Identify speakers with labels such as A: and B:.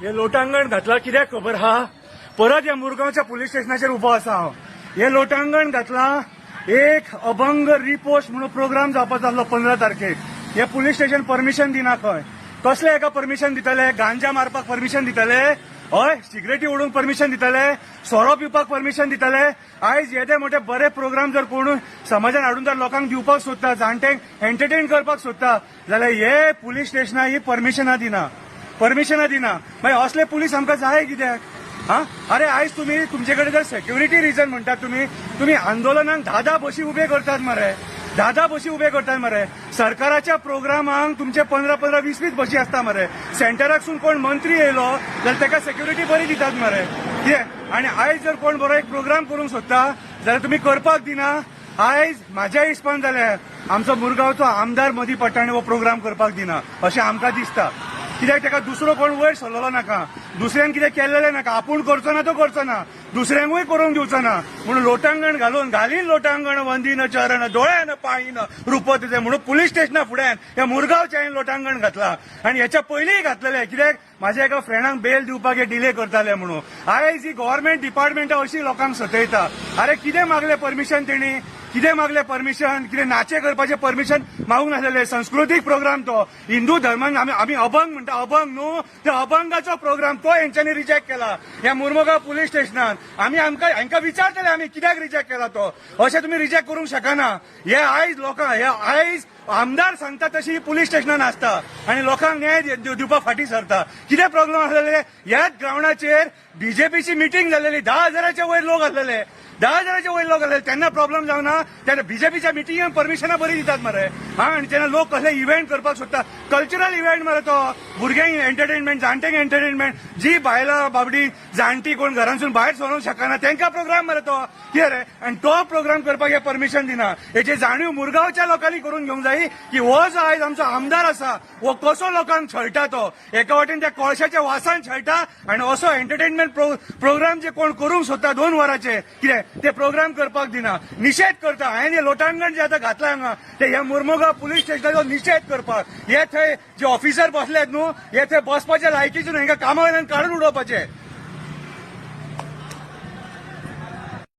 A: हे लोटांगण घातला कित्याक खबर हा? परत ह्या मुरगांवच्या पुलीस स्टेशनाचेर उबो आसा हांव. हे लोटांगण घातला एक अभंग रिपोस्ट म्हणून प्रोग्राम जावपाचो आसलो 15 तारखेक. हे पुलीस स्टेशन परमिशन दिना खंय. कसले एका परमिशन दितले? गांजा मारपाक परमिशन दितले? हय, सिगरेटी ओडूंक परमिशन दितले? सोरो पिवपाक परमिशन दितले? आयज येदे मोठे बरे प्रोग्राम जर कोण समाजान हाडून जर लोकांक दिवपाक सोदता, जाणट्यांक एंटरटेन करपाक सोदता, जाल्यार हे पुलीस स्टेशनां ही परमिशनां दिना. मागीर असले पुलीस आमकां जाय कित्याक? हा, अरे आयज तुम्ही तुमचे जर सेक्युरिटी रिजन म्हणटात तुम्ही आंदोलनाक 10 बशी उभे करतात मरे. 10 बशी उभे करतात मरे. सरकाराच्या प्रोग्रामांक तुमचे 15 20 बशी असता मरे. सेंटराकसून कोण मंत्री येयलो जाल्यार ताका सेक्युरिटी बरी दितात मरे. कितें? आनी आयज जर कोण बरो एक प्रोग्राम करूंक सोदता जाल्यार तुम्ही करपाक दिना. आयज म्हाज्या हिसपान जाल्यार आमचो मुरगांवचो आमदार मदीं पडटा हो प्रोग्राम करपाक दिना अशें आमकां दिसता. कित्याक ताका दुसरो कोण वयर सरलेलो नाका, दुसऱ्यान कितें केल्लेलें नाका. आपूण करचो ना तो करचो ना, दुसऱ्यांकूय करूंक दिवचो ना म्हणून लोटांगण घालीन लोटांगण वंदीन चरण दोळ्यान पाळीन रूप तिचे म्हणून पुलीस स्टेशना फुड्यान ह्या मुरगांवच्या लोटांगण घातला. आनी हेच्या पयलींय घातलेले. कित्याक म्हाज्या एका फ्रेंडांक बेल दिवपाक हे डिले करताले म्हणून. आयज ही गव्हर्नमेंट डिपार्टमेंटां अशी लोकांक सतयता. अरे कितें मागले परमिशन तेणी? कितें मागले परमिशन? कितें नाचे करपाचें परमिशन मागूंक नासलेले. संस्कृतीक प्रोग्राम तो हिंदू धर्मान आमी अभंग म्हणटा, अभंग न्हू, त्या अभंगाचो प्रोग्राम तो हेंच्यांनी रिजेक्ट केला ह्या मुरमुगांव पुलीस स्टेशनान. हांकां विचारतले आमी कित्याक रिजेक्ट केला तो. अशें तुमी रिजेक्ट करूंक शकना. हे आयज आमदार सांगता तशी ही पुलीस स्टेशनान आसता आनी लोकांक न्याय दिवपाक फाटीं सरता. कितें प्रॉब्लेम आसलेले? ह्याच ग्रावंडाचेर बीजेपीची मिटींग जाल्लेली. 10,000च्या वयर लोक आसलेले. 10,000च्या वयर लोक आसलेले. तेन्ना प्रॉब्लेम जावना? तेन्ना बीजेपीच्या मिटिंगांक परमिशनां बरी दितात मरे. हा, आनी तेन्ना लोक कसले इव्हेंट करपाक सोदता. कल्चरल इव्हेंट मरे तो. भुरग्यांक एंटरटेनमेंट, जाणट्यांक एंटरटेनमेंट. जी बायलां बाबडी जाणटी कोण घरांसून भायर सरूंक शकना तेंकां प्रोग्राम मरे तो. कितें रे? आनी तो प्रोग्राम करपाक हे परमिशन दिना. हेची जाणीव मुरगांवच्या लोकांनी करून घेवंक जाय की हो जो आयज आमचो आमदार आसा हो कसो लोकांक छळटा तो. एका वाटेन त्या कोळशाच्या वासान छळटा आनी असो एंटरटेनमेंट प्रोग्राम जे कोण करूंक सोदता 2 वरांचे कितें ते प्रोग्राम करपाक दिना. निषेध करता. हांवें हे लोटांगण जे आतां घातला हांगा ते ह्या मुरमुगांव पुलीस स्टेशनाचो निषेध करपाक. हे थंय जे ऑफिसर बसल्यात न्हू, हे थंय बसपाच्या लायकीचे न्हू, हांकां कामा वयल्यान काडून उडोवपाचे.